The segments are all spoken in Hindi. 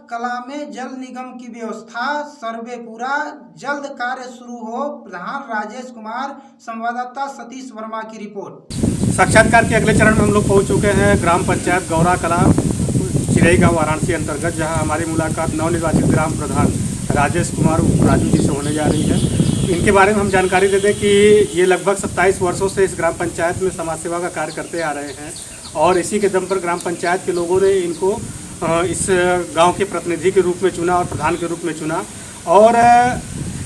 कला में जल निगम की व्यवस्था, सर्वे पूरा, जल्द कार्य शुरू हो। प्रधान राजेश कुमार, संवाददाता सतीश वर्मा की रिपोर्ट। साक्षात्कार के अगले चरण में हम लोग पहुंच चुके हैं ग्राम पंचायत गौरा कला चिरई गाँव वाराणसी अंतर्गत, जहां हमारी मुलाकात नवनिर्वाचित ग्राम प्रधान राजेश कुमार राजू जी से होने जा रही है। इनके बारे में हम जानकारी दे दें कि ये लगभग 27 वर्षों से इस ग्राम पंचायत में समाज सेवा का कार्य करते आ रहे हैं और इसी के दम पर ग्राम पंचायत के लोगों ने इनको इस गांव के प्रतिनिधि के रूप में चुना और प्रधान के रूप में चुना। और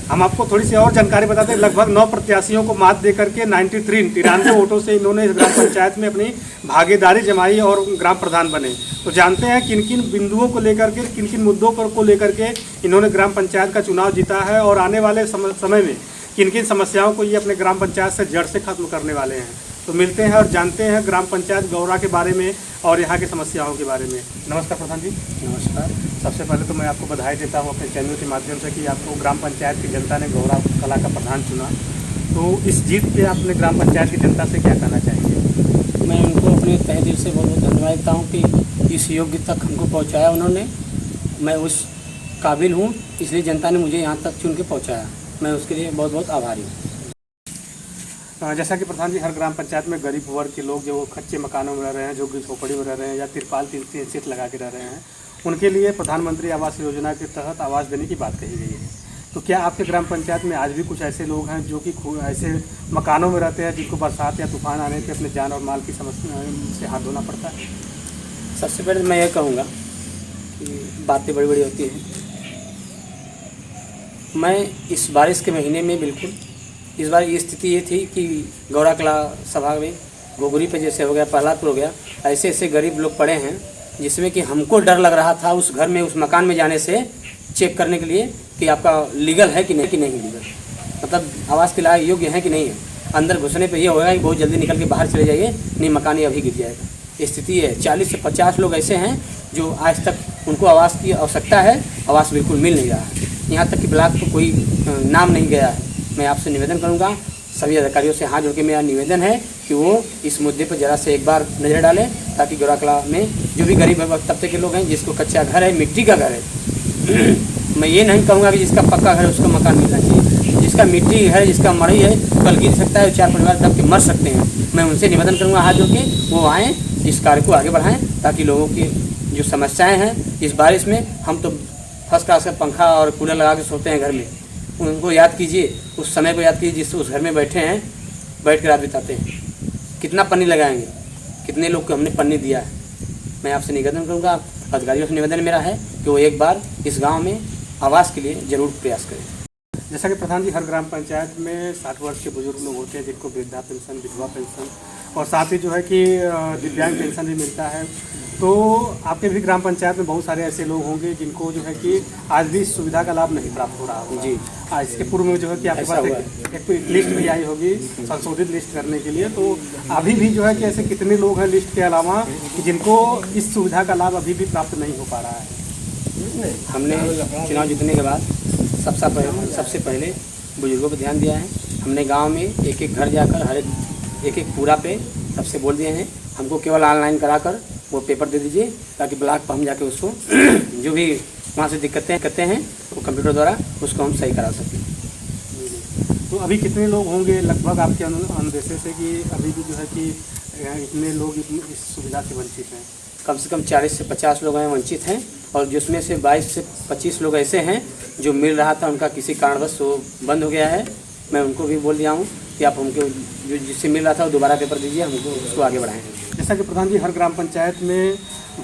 हम आपको थोड़ी सी और जानकारी बताते हैं। लगभग 9 प्रत्याशियों को मात दे करके 93 वोटों से इन्होंने इस ग्राम पंचायत में अपनी भागीदारी जमाई और ग्राम प्रधान बने। तो जानते हैं किन किन बिंदुओं को लेकर के, किन किन मुद्दों पर को लेकर के इन्होंने ग्राम पंचायत का चुनाव जीता है और आने वाले समय में किन किन समस्याओं को ये अपने ग्राम पंचायत से जड़ से खत्म करने वाले हैं। तो मिलते हैं और जानते हैं ग्राम पंचायत गौरा के बारे में और यहाँ की समस्याओं के बारे में। नमस्कार प्रधान जी। नमस्कार। सबसे पहले तो मैं आपको बधाई देता हूँ अपने चैनल के माध्यम से कि आपको ग्राम पंचायत की जनता ने गौरा कला का प्रधान चुना। तो इस जीत पे अपने ग्राम पंचायत की जनता से क्या कहना चाहेंगे? मैं उनको अपने तहे दिल से बहुत बहुत धन्यवाद देता हूँ कि इस योग्य तक हमको पहुँचाया उन्होंने। मैं उस काबिल हूँ, इसलिए जनता ने मुझे यहाँ तक चुन के पहुँचाया। मैं उसके लिए बहुत बहुत आभारी हूँ। जैसा कि प्रधान जी, हर ग्राम पंचायत में गरीब वर्ग के लोग जो कच्चे मकानों में रह रहे हैं, जो झोपड़ी में रह रहे हैं या तिरपाल सीट लगा के रह रहे हैं, उनके लिए प्रधानमंत्री आवास योजना के तहत आवास देने की बात कही गई है। तो क्या आपके ग्राम पंचायत में आज भी कुछ ऐसे लोग हैं जो कि ऐसे मकानों में रहते हैं जिनको बरसात या तूफान आने पर अपने जान और माल की समस्या से हाथ धोना पड़ता है? सबसे पहले मैं यह कहूँगा कि बातें बड़ी बड़ी होती हैं। मैं इस बारिश के महीने में बिल्कुल, इस बार ये स्थिति ये थी कि गौरा कला सभा में घुघरी पे जैसे हो गया, पहलापुर हो गया, ऐसे ऐसे गरीब लोग पड़े हैं जिसमें कि हमको डर लग रहा था उस घर में, उस मकान में जाने से चेक करने के लिए कि आपका लीगल है कि नहीं लीगल, मतलब आवास के लायक योग्य है कि नहीं है। अंदर घुसने पे ये होगा कि बहुत जल्दी निकल के बाहर चले जाइए, नहीं मकान ही अभी गिर जाएगा। स्थिति है 40 से 50 लोग ऐसे हैं जो आज तक उनको आवास की आवश्यकता है, आवास बिल्कुल मिल नहीं रहा है। यहाँ तक कि ब्लॉक को कोई नाम नहीं गया है। मैं आपसे निवेदन करूँगा, सभी अधिकारियों से हाथ जोड़ के मेरा निवेदन है कि वो इस मुद्दे पर ज़रा से एक बार नज़र डालें, ताकि गौरा कला में जो भी गरीब तबके के लोग हैं, जिसको कच्चा घर है, मिट्टी का घर है, मैं ये नहीं कहूँगा कि जिसका पक्का घर है उसको मकान मिलना चाहिए। जिसका मिट्टी है, जिसका मड़ई है, कल गिर सकता है, 4 परिवार दब के मर सकते हैं। मैं उनसे निवेदन करूँगा हाथ जोड़ के वो आएँ, इस कार्य को आगे बढ़ाएँ, ताकि लोगों की जो समस्याएँ हैं इस बारिश में, हम तो फर्स्ट क्लास का पंखा और कूलर लगा के सोते हैं घर में, उनको याद कीजिए, उस समय को याद कीजिए जिस उस घर में बैठे हैं, बैठ कर रात बिताते हैं। कितना पन्नी लगाएंगे, कितने लोग को हमने पन्नी दिया है। मैं आपसे निवेदन करूंगा, अधिकारियों से निवेदन मेरा है कि वो एक बार इस गांव में आवास के लिए जरूर प्रयास करें। जैसा कि प्रधान जी, हर ग्राम पंचायत में 60 वर्ष के बुजुर्ग लोग होते हैं जिनको वृद्धा पेंशन, विधवा पेंशन और साथ ही जो है कि दिव्यांग पेंशन भी मिलता है। तो आपके भी ग्राम पंचायत में बहुत सारे ऐसे लोग होंगे जिनको जो है कि आज भी इस सुविधा का लाभ नहीं प्राप्त हो रहा होगा। जी, इसके पूर्व में जो है कि आपके पास एक लिस्ट भी आई होगी संशोधित लिस्ट करने के लिए। तो अभी भी जो है कि ऐसे कितने लोग हैं लिस्ट के अलावा जिनको इस सुविधा का लाभ अभी भी प्राप्त नहीं हो पा रहा है? हमने चुनाव जीतने के बाद सबसे पहले बुजुर्गों पर ध्यान दिया है। हमने गाँव में एक एक घर जाकर हर एक पूरा पे सबसे बोल दिए हैं, हमको केवल ऑनलाइन कराकर वो पेपर दे दीजिए, ताकि ब्लॉक पर हम जाके उसको जो भी वहाँ से दिक्कतें करते हैं वो कंप्यूटर द्वारा उसको हम सही करा सकें। तो अभी कितने लोग होंगे लगभग आपके अनुदेशे से कि अभी भी जो है कि इतने लोग इस सुविधा से वंचित हैं? कम से कम 40 से 50 लोग हैं वंचित हैं, और जिसमें से 22 से 25 लोग ऐसे हैं जो मिल रहा था, उनका किसी कारणवश वो बंद हो गया है। मैं उनको भी बोल दिया हूँ कि आप हमको जो जिससे मिल रहा था वो दोबारा पेपर दीजिए, हमको उसको आगे बढ़ाएँ। जैसा कि प्रधान जी, हर ग्राम पंचायत में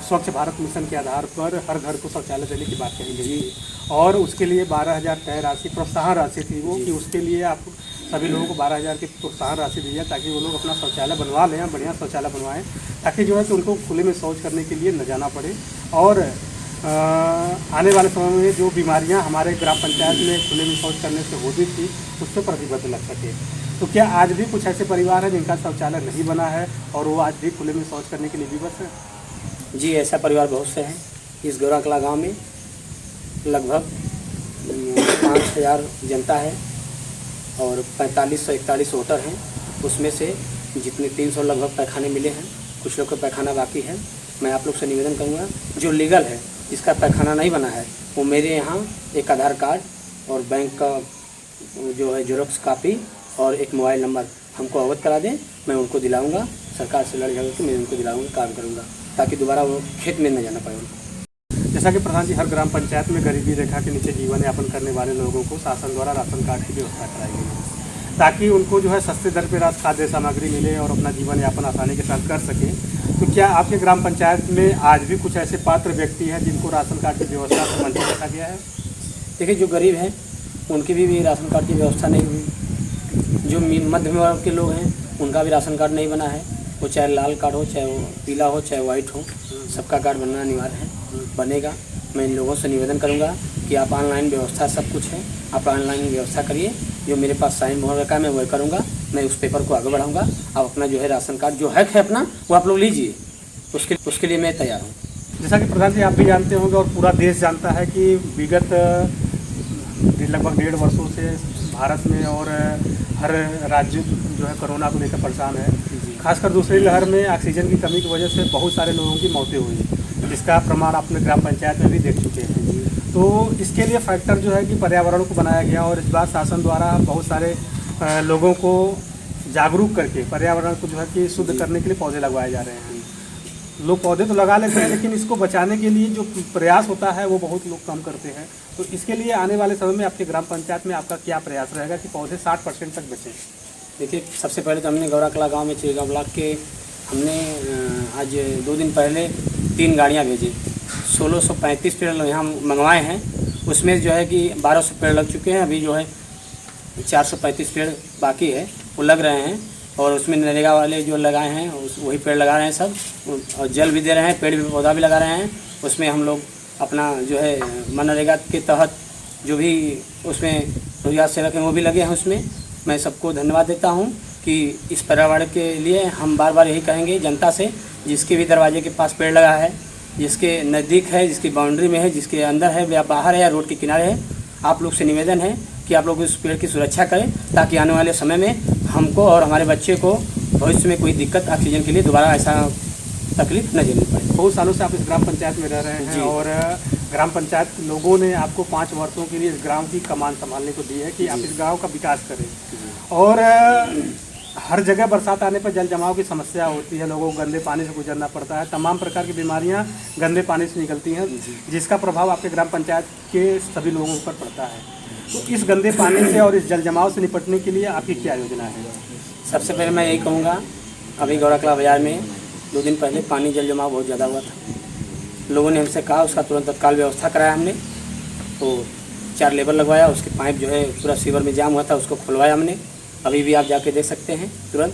स्वच्छ भारत मिशन के आधार पर हर घर को शौचालय देने की बात कही गई और उसके लिए 12,000 तय राशि प्रोत्साहन राशि थी वो, कि उसके लिए आप सभी लोगों को 12,000 की प्रोत्साहन राशि दी जाए ताकि वो लोग अपना शौचालय बनवा लें, बढ़िया शौचालय बनवाएं, ताकि जो है कि उनको खुले में शौच करने के लिए न जाना पड़े और आने वाले समय में जो बीमारियां हमारे ग्राम पंचायत में खुले में शौच करने से होती थी उस पर प्रतिबंध लग सके। तो क्या आज भी कुछ ऐसे परिवार हैं जिनका शौचालय नहीं बना है और वो आज भी खुले में शौच करने के लिए विवश है? जी, ऐसा परिवार बहुत से हैं। इस गौरा कला गाँव में लगभग 5,000 जनता है और 4541 वोटर हैं। उसमें से जितने 300 लगभग पैखाने मिले हैं, कुछ लोग का पैखाना बाकी है। मैं आप लोग से निवेदन करूँगा जो लीगल है जिसका पैखाना नहीं बना है वो मेरे यहाँ एक आधार कार्ड और बैंक का जो है जेरॉक्स कापी और एक मोबाइल नंबर हमको अवगत करा दें। मैं उनको दिलाऊंगा, सरकार से लड़ झगड़ के मैं उनको दिलाऊंगा, काम करूंगा ताकि दोबारा वो खेत में न जाना पाए उनको। जैसा कि प्रधान जी, हर ग्राम पंचायत में गरीबी रेखा के नीचे जीवन यापन करने वाले लोगों को शासन द्वारा राशन कार्ड की व्यवस्था कराई गई है ताकि उनको जो है सस्ते दर पर खाद्य सामग्री मिले और अपना जीवन यापन आसानी के साथ कर सकें। तो क्या आपके ग्राम पंचायत में आज भी कुछ ऐसे पात्र व्यक्ति हैं जिनको राशन कार्ड की व्यवस्था से वंचित रखा गया है? देखिए, जो गरीब हैं उनकी भी राशन कार्ड की व्यवस्था नहीं हुई। जो मध्यम वर्ग के लोग हैं उनका भी राशन कार्ड नहीं बना है। वो चाहे लाल कार्ड हो, चाहे वो पीला हो, चाहे वाइट हो, सबका कार्ड बनना अनिवार्य है, बनेगा। मैं इन लोगों से निवेदन करूंगा कि आप ऑनलाइन व्यवस्था सब कुछ है, आप ऑनलाइन व्यवस्था करिए। जो मेरे पास साइन मोहर का मैं वही करूंगा, मैं उस पेपर को आगे बढ़ाऊंगा। आप अपना जो है राशन कार्ड जो हक है अपना वो आप लोग लीजिए, उसके लिए मैं तैयार हूँ। जैसा कि प्रधान जी, आप भी जानते होंगे और पूरा देश जानता है कि विगत लगभग 1.5 वर्षों से भारत में और हर राज्य जो है कोरोना को लेकर परेशान है। खासकर दूसरी लहर में ऑक्सीजन की कमी की वजह से बहुत सारे लोगों की मौतें हुई, जिसका प्रमाण अपने ग्राम पंचायत में भी देख चुके हैं। तो इसके लिए फैक्टर जो है कि पर्यावरण को बनाया गया और इस बार शासन द्वारा बहुत सारे लोगों को जागरूक करके पर्यावरण को जो है कि शुद्ध करने के लिए पौधे लगवाए जा रहे हैं। लोग पौधे तो लगा लेते हैं लेकिन इसको बचाने के लिए जो प्रयास होता है वो बहुत लोग कम करते हैं। तो इसके लिए आने वाले समय में आपके ग्राम पंचायत में आपका क्या प्रयास रहेगा कि पौधे 60% तक बचें? देखिए, सबसे पहले तो हमने गौरा कला गाँव में चिड़गाँव ब्लॉक के हमने आज 2 दिन पहले 3 गाड़ियाँ भेजी। 1635 पेड़ यहाँ मंगवाए हैं, उसमें जो है कि 1200 पेड़ लग चुके हैं। अभी जो है 435 पेड़ बाकी है, वो लग रहे हैं। और उसमें नरेगा वाले जो लगाए हैं वही पेड़ लगा रहे हैं सब, और जल भी दे रहे हैं, पेड़ भी पौधा भी लगा रहे हैं। उसमें हम लोग अपना जो है मनरेगा के तहत जो भी उसमें रोजगार सेवक हैं वो भी लगे हैं उसमें। मैं सबको धन्यवाद देता हूं कि इस पर्यावरण के लिए हम बार बार यही कहेंगे जनता से, जिसके भी दरवाजे के पास पेड़ लगा है, जिसके नज़दीक है, जिसकी बाउंड्री में है, जिसके अंदर है या बाहर है या रोड के किनारे है, आप लोग से निवेदन है कि आप लोग उस पेड़ की सुरक्षा करें ताकि आने वाले समय में हमको और हमारे बच्चे को भविष्य में कोई दिक्कत ऑक्सीजन के लिए दोबारा ऐसा तकलीफ न झेलनी पड़े। बहुत सालों से आप इस ग्राम पंचायत में रह रहे हैं और ग्राम पंचायत के लोगों ने आपको 5 वर्षों के लिए इस ग्राम की कमान संभालने को दी है कि आप इस गांव का विकास करें। और हर जगह बरसात आने पर जल जमाव की समस्या होती है, लोगों को गंदे पानी से गुजरना पड़ता है, तमाम प्रकार की बीमारियां गंदे पानी से निकलती हैं, जिसका प्रभाव आपके ग्राम पंचायत के सभी लोगों पर पड़ता है। तो इस गंदे पानी से और इस जल जमाव से निपटने के लिए आपकी क्या योजना है? सबसे पहले मैं यही कहूँगा, अभी गौरा कला बाजार में 2 दिन पहले पानी जल जमाव बहुत ज़्यादा हुआ था। लोगों ने हमसे कहा, उसका तुरंत तत्काल व्यवस्था कराया हमने। तो 4 लेबर लगवाया, उसके पाइप जो है पूरा सीवर में जाम हुआ था, उसको खुलवाया हमने। अभी भी आप जाके देख सकते हैं तुरंत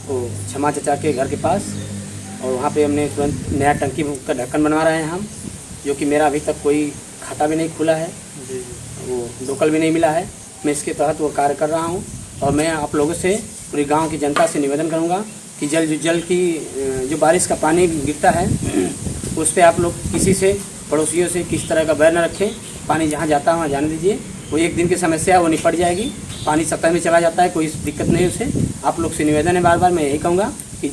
तो क्षमा चचा के घर के पास, और वहाँ पे हमने तुरंत नया टंकी का ढक्कन बनवा रहे हैं हम, जो कि मेरा अभी तक कोई खाता भी नहीं खुला है, वो लोकल भी नहीं मिला है। मैं इसके तहत वो कार्य कर रहा हूँ। और मैं आप लोगों से, पूरी गांव की जनता से निवेदन करूँगा कि जल की जो बारिश का पानी गिरता है उस पर आप लोग किसी से, पड़ोसियों से किस तरह का बैर न रखें। पानी जहाँ जाता है वहाँ जाने दीजिए, वो एक दिन की समस्या है, वो निपट जाएगी। पानी सतह में चला जाता है, कोई दिक्कत नहीं उसे। आप लोग से निवेदन है बार बार, मैं यही कहूँगा कि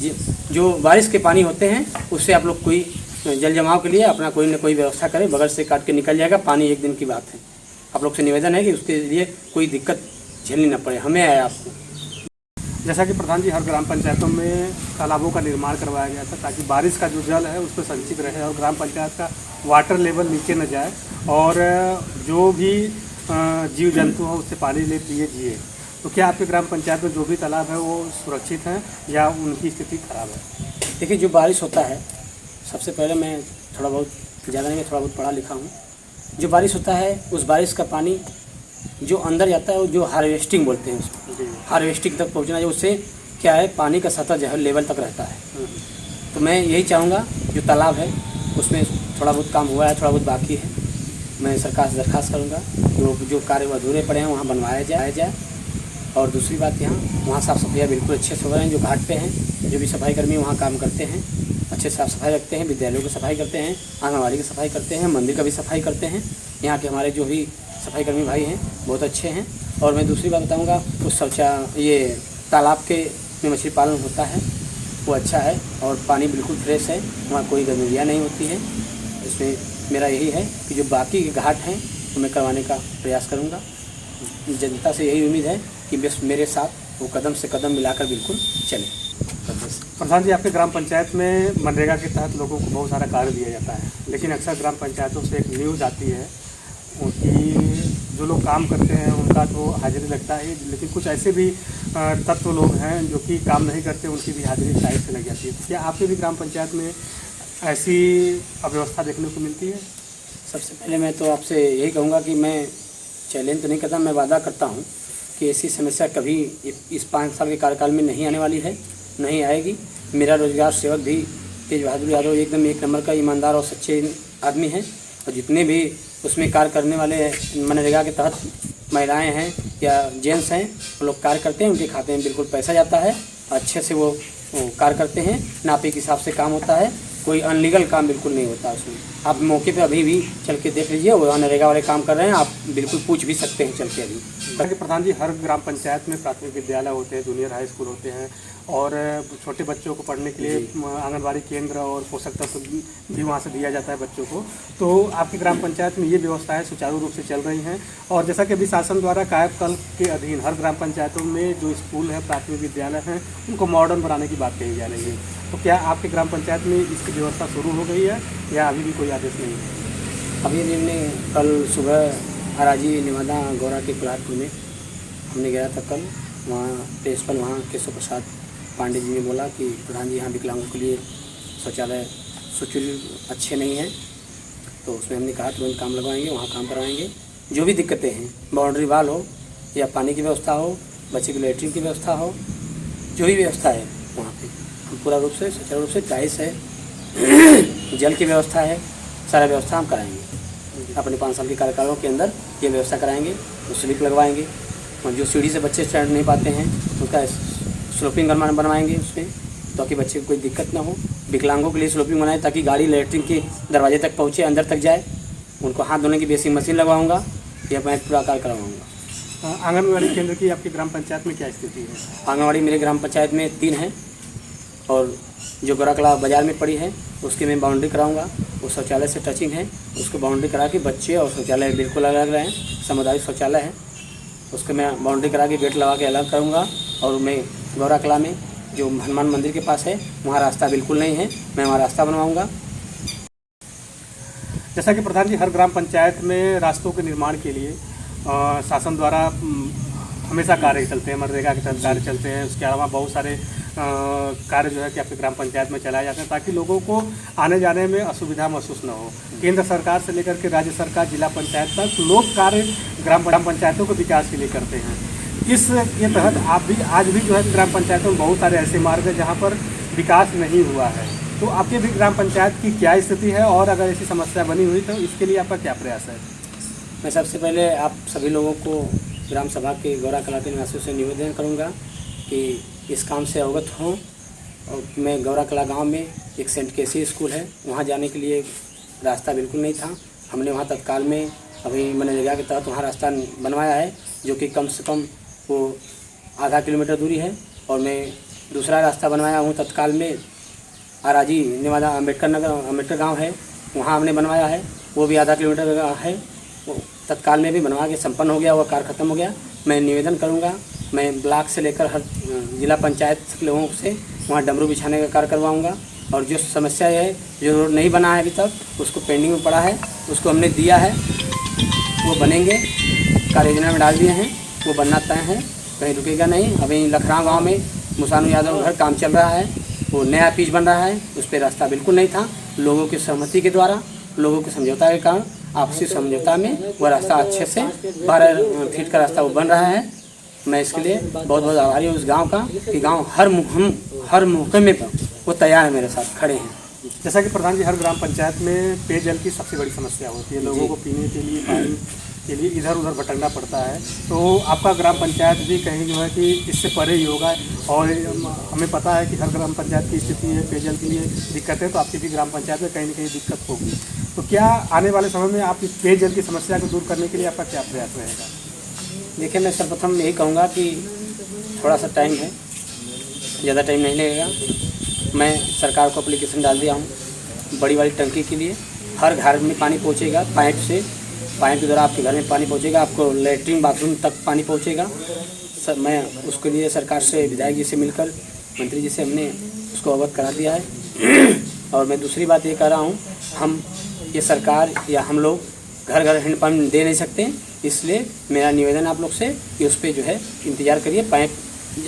जो बारिश के पानी होते हैं उससे आप लोग कोई जल जमाव के लिए अपना कोई न कोई व्यवस्था करें, बगल से काट के निकल जाएगा, पानी एक दिन की बात है। आप लोग से निवेदन है कि उसके लिए कोई दिक्कत झेलनी न पड़े, हमें है आपको। जैसा कि प्रधान जी, हर ग्राम पंचायतों में तालाबों का निर्माण करवाया गया था ताकि बारिश का जो जल है उस पर संचित रहे और ग्राम पंचायत का वाटर लेवल नीचे न जाए और जो भी जीव जंतु हो उससे पानी ले पिए जिए। तो क्या आपके ग्राम पंचायत में जो भी तालाब है वो सुरक्षित हैं या उनकी स्थिति खराब है? देखिए, जो बारिश होता है, सबसे पहले मैं थोड़ा बहुत, ज़्यादा नहीं, थोड़ा बहुत पढ़ा लिखा हूँ। जो बारिश होता है उस बारिश का पानी जो अंदर जाता है वो जो हार्वेस्टिंग बोलते हैं उसको, हार्वेस्टिंग तक पहुंचना चाहिए। उससे क्या है, पानी का सतह जो है लेवल तक रहता है। तो मैं यही चाहूँगा, जो तालाब है उसमें थोड़ा बहुत काम हुआ है, थोड़ा बहुत बाकी है, मैं सरकार से दरख्वास्त करूँगा कि वो जो कार्य अधूरे पड़े हैं वहाँ बनवाया जाए। और दूसरी बात, वहाँ साफ़ सफाई बिल्कुल अच्छे से हो रहे हैं। जो घाट पे हैं, जो भी सफाई कर्मी वहाँ काम करते हैं, अच्छे साफ़ सफाई रखते हैं, विद्यालयों की सफाई करते हैं, आंगनबाड़ी की सफाई करते हैं, मंदिर का भी सफाई करते हैं। यहाँ के हमारे जो भी सफाई कर्मी भाई हैं बहुत अच्छे हैं। और मैं दूसरी बात बताऊँगा, उस ये तालाब के में मछली पालन होता है वो अच्छा है और पानी बिल्कुल फ्रेश है, वहाँ कोई गंदगियाँ नहीं होती है। इसमें मेरा यही है कि जो बाकी के घाट हैं तो मैं करवाने का प्रयास करूँगा। जनता से यही उम्मीद है कि बस मेरे साथ वो कदम से कदम मिलाकर बिल्कुल चले। प्रधान जी, आपके ग्राम पंचायत में मनरेगा के तहत लोगों को बहुत सारा कार्य दिया जाता है, लेकिन अक्सर ग्राम पंचायतों से एक न्यूज़ आती है कि जो लोग काम करते हैं उनका तो हाजिरी लगता है, लेकिन कुछ ऐसे भी तत्व लोग हैं जो कि काम नहीं करते, उनकी भी हाजिरी साइड से लग जाती है। तो क्या आपके भी ग्राम पंचायत में ऐसी अव्यवस्था देखने को मिलती है? सबसे पहले मैं तो आपसे यही कहूँगा कि मैं चैलेंज तो नहीं करता, मैं वादा करता हूँ कि ऐसी समस्या कभी इस 5 साल के कार्यकाल में नहीं आने वाली है, नहीं आएगी। मेरा रोजगार सेवक भी तेज बहादुर यादव एकदम एक नंबर का ईमानदार और सच्चे आदमी हैं, और जितने भी उसमें कार्य करने वाले मनरेगा के तहत महिलाएं हैं या जेंट्स हैं, वो लोग कार्य करते हैं, उनके खाते में बिल्कुल पैसा जाता है, अच्छे से वो कार्य करते हैं, नापे के हिसाब से काम होता है, कोई अनलीगल काम बिल्कुल नहीं होता उसमें। आप मौके पे अभी भी चल के देख लीजिए, वो मनरेगा वाले काम कर रहे हैं, आप बिल्कुल पूछ भी सकते हैं चल के अभी। प्रधान जी, हर ग्राम पंचायत में प्राथमिक विद्यालय होते हैं, जूनियर हाई स्कूल होते हैं, और छोटे बच्चों को पढ़ने के लिए आंगनबाड़ी केंद्र और पोषक तत्व भी वहाँ से दिया जाता है बच्चों को। तो आपकी ग्राम पंचायत में ये व्यवस्थाएं सुचारू रूप से चल रही हैं, और जैसा कि अभी शासन द्वारा कायाकल्प के अधीन हर ग्राम पंचायतों में जो स्कूल है, प्राथमिक विद्यालय हैं, उनको मॉडर्न बनाने की बात कही जा रही है। तो क्या आपके ग्राम पंचायत में इसकी व्यवस्था शुरू हो गई है या अभी भी कोई आदेश नहीं है? अभी हमने कल सुबह अराजी निवादा गौरा के कुलारपुर में हमने गया था कल, वहाँ प्रिंसिपल वहाँ केशव प्रसाद पांडे जी ने बोला कि प्रधान जी यहाँ विकलांगों के लिए शौचालय सुचारू अच्छे नहीं हैं, तो उसमें हमने कहा तुरंत काम लगवाएंगे, वहाँ काम करवाएंगे। जो भी दिक्कतें हैं, बाउंड्री वाल हो या पानी की व्यवस्था हो, बच्चे की लैट्रिन की व्यवस्था हो, जो भी व्यवस्था है वहाँ पे हम पूरा रूप से सुचारू रूप से, टाइल्स है, जल की व्यवस्था है, सारा व्यवस्था हम कराएंगे। अपने 5 साल के कार्यकालों के अंदर ये व्यवस्था कराएंगे, तो स्लिप लगवाएंगे, और जो सीढ़ी से बच्चे चढ़ नहीं पाते हैं उसका स्लोपिंग बनवाएंगे उसमें, ताकि बच्चे को कोई दिक्कत ना हो। विकलांगों के लिए स्लोपिंग बनाए ताकि गाड़ी लैट्रिन के दरवाजे तक पहुँचे, अंदर तक जाए। उनको हाथ धोने की बेसिक मशीन लगवाऊँगा, या मैं पूरा कार्य करवाऊँगा। आंगनबाड़ी केंद्र की आपकी ग्राम पंचायत में क्या स्थिति है? आंगनबाड़ी मेरे ग्राम पंचायत में 3 हैं, और जो गौरा कला बाज़ार में पड़ी है उसकी मैं बाउंड्री कराऊंगा। वो शौचालय से टचिंग है, उसको बाउंड्री करा के बच्चे और शौचालय बिल्कुल अलग रहे हैं, सामुदायिक शौचालय है, उसको मैं बाउंड्री करा के गेट लगा के अलग करूंगा। और मैं गौरा कला में जो हनुमान मंदिर के पास है वहाँ रास्ता बिल्कुल नहीं है, मैं वहाँ रास्ता बनवाऊँगा। जैसा कि प्रधान जी, हर ग्राम पंचायत में रास्तों के निर्माण के लिए शासन द्वारा हमेशा कार्य चलते हैं, मनरेगा के तहत कार्य चलते हैं। उसके अलावा बहुत सारे कार्य जो है कि आपके ग्राम पंचायत में चलाए जाते हैं, ताकि लोगों को आने जाने में असुविधा महसूस न हो। केंद्र सरकार से लेकर के राज्य सरकार, जिला पंचायत तक लोग कार्य ग्राम पंचायतों को विकास के लिए करते हैं। इसके तहत आप भी आज भी जो है ग्राम पंचायतों में बहुत सारे ऐसे मार्ग हैं जहाँ पर विकास नहीं हुआ है। तो आपके भी ग्राम पंचायत की क्या स्थिति है, और अगर ऐसी समस्या बनी हुई तो इसके लिए आपका क्या प्रयास है? मैं सबसे पहले आप सभी लोगों को ग्राम सभा के गौरा कला के निवासियों से निवेदन करूंगा कि इस काम से अवगत हों। और मैं गौरा कला गांव में एक सेंट केसी स्कूल है, वहां जाने के लिए रास्ता बिल्कुल नहीं था। हमने वहां तत्काल में अभी मनरेगा के तहत वहां रास्ता बनवाया है, जो कि कम से कम वो आधा किलोमीटर दूरी है। और मैं दूसरा रास्ता बनवाया हूँ तत्काल में, आराजी निवादा अम्बेडकर गाँव है, वहाँ हमने बनवाया है, वो भी आधा किलोमीटर का है। वो तत्काल में भी बनवा के संपन्न हो गया, वो कार्य खत्म हो गया। मैं निवेदन करूंगा, मैं ब्लॉक से लेकर हर जिला पंचायत के लोगों से वहाँ डमरू बिछाने का कार्य करवाऊंगा। और जो समस्या है, जो रोड नहीं बना है अभी तक, उसको पेंडिंग में पड़ा है, उसको हमने दिया है, वो बनेंगे, कार्य योजना में डाल दिए हैं, वो बनना तय है, कहीं रुकेगा नहीं। अभी लखराव गाँव में मुसानु यादव घर काम चल रहा है, वो नया पिच बन रहा है, उस पर रास्ता बिल्कुल नहीं था। लोगों की सहमति के द्वारा, लोगों के समझौता के कारण, आपसी समझौता में वह रास्ता अच्छे से 12 फीट का रास्ता वो बन रहा है। मैं इसके लिए बहुत बहुत आभारी हूँ उस गांव का, कि गांव हर मौके में वो तैयार है, मेरे साथ खड़े हैं। जैसा कि प्रधान जी, हर ग्राम पंचायत में पेयजल की सबसे बड़ी समस्या होती है, लोगों को पीने के लिए, पानी के लिए इधर उधर भटकना पड़ता है। तो आपका ग्राम पंचायत भी कहीं जो है कि इससे परे ही होगा, और हमें पता है कि हर ग्राम पंचायत की स्थिति है, पेयजल के लिए दिक्कत है, तो आपकी भी ग्राम पंचायत में कहीं ना कहीं दिक्कत होगी। तो क्या आने वाले समय में आप इस पेयजल की समस्या को दूर करने के लिए आपका क्या प्रयास रहेगा? देखिए, मैं सर्वप्रथम यही कहूँगा कि थोड़ा सा टाइम है, ज़्यादा टाइम नहीं लगेगा। मैं सरकार को एप्लीकेशन डाल दिया हूँ बड़ी वाली टंकी के लिए। हर घर में पानी पहुँचेगा, पाइप के द्वारा आपके घर में पानी पहुँचेगा, आपको लेटरिन बाथरूम तक पानी पहुँचेगा। मैं उसके लिए सरकार से, विधायक जी से मिलकर, मंत्री जी से हमने उसको अवगत करा दिया है। और मैं दूसरी बात ये कह रहा हूँ, हम ये सरकार या हम लोग घर घर हैंडपम्प दे नहीं सकते, इसलिए मेरा निवेदन आप लोग से कि उस पर जो है इंतज़ार करिए। पाइप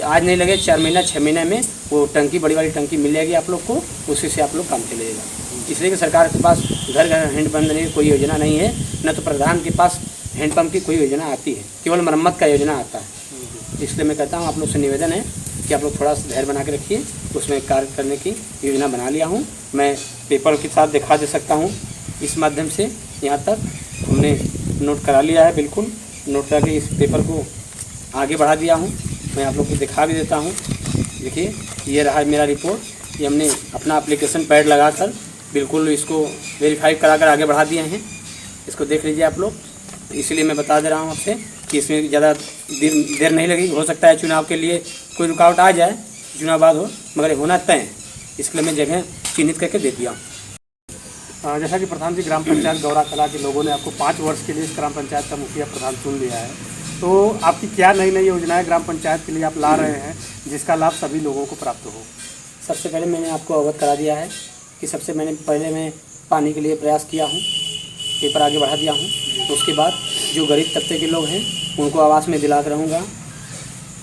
आज नहीं लगे, 4 महीना 6 महीने में वो टंकी, बड़ी वाली टंकी मिल जाएगी आप लोग को, उसी से आप लोग काम चलेगा। इसलिए कि सरकार के पास घर घर हैंडपम्प देने की कोई योजना नहीं है, न तो प्रधान के पास हैंडपम्प की कोई योजना आती है, केवल मरम्मत का योजना आता है। इसलिए मैं कहता हूँ आप लोग से निवेदन है कि आप लोग थोड़ा सा धैर्य बना के रखिए, उसमें कार्य करने की योजना बना लिया हूँ। मैं पेपर के साथ दिखा दे सकता हूँ, इस माध्यम से यहाँ तक हमने नोट करा लिया है, बिल्कुल नोट करके इस पेपर को आगे बढ़ा दिया हूँ। मैं आप लोग को दिखा भी देता हूँ। देखिए, ये रहा मेरा रिपोर्ट, ये हमने अपना एप्लीकेशन पैड लगाकर बिल्कुल इसको वेरीफाई कराकर आगे बढ़ा दिए हैं। इसको देख लीजिए आप लोग। इसलिए मैं बता दे रहा हूँ आपसे कि इसमें ज़्यादा देर नहीं लगेगी। हो सकता है चुनाव के लिए कोई रुकावट आ जाए, चुनाव बाद हो, मगर होना तय है, इसके लिए मैं जगह चिन्हित करके दे दिया हूँ। जैसा कि प्रधान जी, ग्राम पंचायत गौरा कला के लोगों ने आपको 5 वर्ष के लिए इस ग्राम पंचायत का मुखिया प्रधान चुन लिया है, तो आपकी क्या नई नई योजनाएं ग्राम पंचायत के लिए आप ला रहे हैं जिसका लाभ सभी लोगों को प्राप्त हो? सबसे पहले मैंने आपको अवगत करा दिया है कि पहले मैं पानी के लिए प्रयास किया हूँ, पेपर आगे बढ़ा दिया हूँ। तो उसके बाद जो गरीब तबके के लोग हैं उनको आवास में दिला रहूँगा।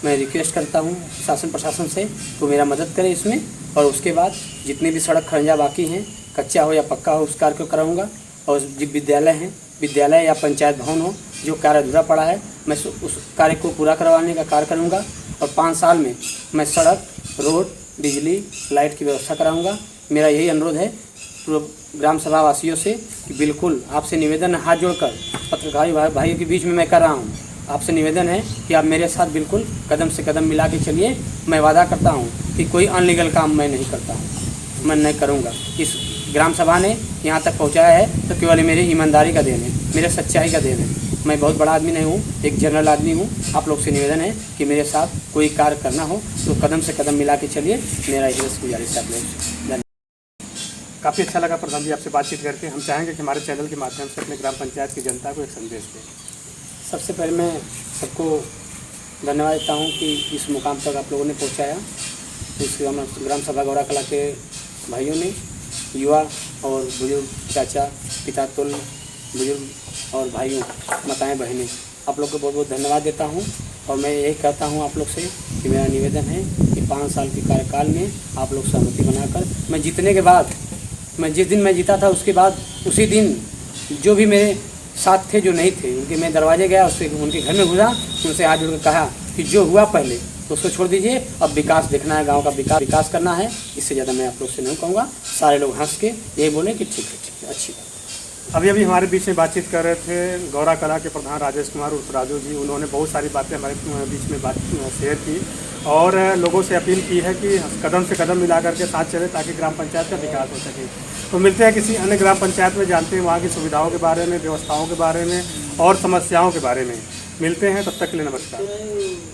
मैं रिक्वेस्ट करता हूँ शासन प्रशासन से तो मेरा मदद करें इसमें। और उसके बाद जितने भी सड़क खंजा बाकी हैं, कच्चा हो या पक्का हो, उस कार्य को कराऊँगा। और जो विद्यालय हैं, विद्यालय या पंचायत भवन हो, जो कार्य अधूरा पड़ा है, मैं उस कार्य को पूरा करवाने का कार्य करूँगा। और 5 साल में मैं सड़क, रोड, बिजली, लाइट की व्यवस्था कराऊँगा। मेरा यही अनुरोध है पूर्व ग्राम सभा वासियों से कि बिल्कुल आपसे निवेदन है, हाथ जोड़कर पत्रकार भाइयों के बीच में मैं कर रहा हूँ, आपसे निवेदन है कि आप मेरे साथ बिल्कुल कदम से कदम मिला के चलिए। मैं वादा करता हूँ कि कोई अनलीगल काम मैं नहीं करता हूँ, मैं नहीं करूँगा। इस ग्राम सभा ने यहाँ तक पहुँचाया है तो केवल मेरी ईमानदारी का देन है, मेरे सच्चाई का देन है। मैं बहुत बड़ा आदमी नहीं हूँ, एक जनरल आदमी हूँ। आप लोग से निवेदन है कि मेरे साथ कोई कार्य करना हो तो कदम से कदम मिला के चलिए, मेरा यही गुजारिश है आप लोग। काफ़ी अच्छा लगा प्रधान जी आपसे बातचीत करके। हम चाहेंगे कि हमारे चैनल के माध्यम से अपने ग्राम पंचायत की जनता को एक संदेश दें। सबसे पहले मैं सबको धन्यवाद देता हूँ कि इस मुकाम तक आप लोगों ने पहुँचाया। इस ग्राम सभा गौरा कला के भाइयों ने, युवा और बुजुर्ग, चाचा, पिता तुल्य बुजुर्ग और भाइयों, माताएं, बहनें, आप लोग को बहुत बहुत धन्यवाद देता हूँ। और मैं यही कहता हूँ आप लोग से कि मेरा निवेदन है कि 5 साल के कार्यकाल में आप लोग सहमति बनाकर, मैं जीतने के बाद, मैं जिस दिन मैं जीता था उसके बाद उसी दिन जो भी मेरे साथ थे, जो नहीं थे, उनके मैं दरवाजे गया, उससे उनके घर में घुसा, उनसे हाथ जोड़ कर कहा कि जो हुआ पहले तो उसको छोड़ दीजिए, अब विकास देखना है, गांव का विकास करना है। इससे ज़्यादा मैं आप लोग से नहीं कहूँगा। सारे लोग हंस के यही बोले कि ठीक है, अच्छी बात। अभी हमारे बीच में बातचीत कर रहे थे गौरा कला के प्रधान राजेश कुमार उर्फ राजू जी। उन्होंने बहुत सारी बातें हमारे बीच में शेयर की और लोगों से अपील की है कि कदम से कदम मिला करके साथ चले ताकि ग्राम पंचायत का विकास हो सके। तो मिलते हैं किसी अन्य ग्राम पंचायत में, जानते हैं वहाँ की सुविधाओं के बारे में, व्यवस्थाओं के बारे में और समस्याओं के बारे में। मिलते हैं, तब तक के लिए नमस्कार।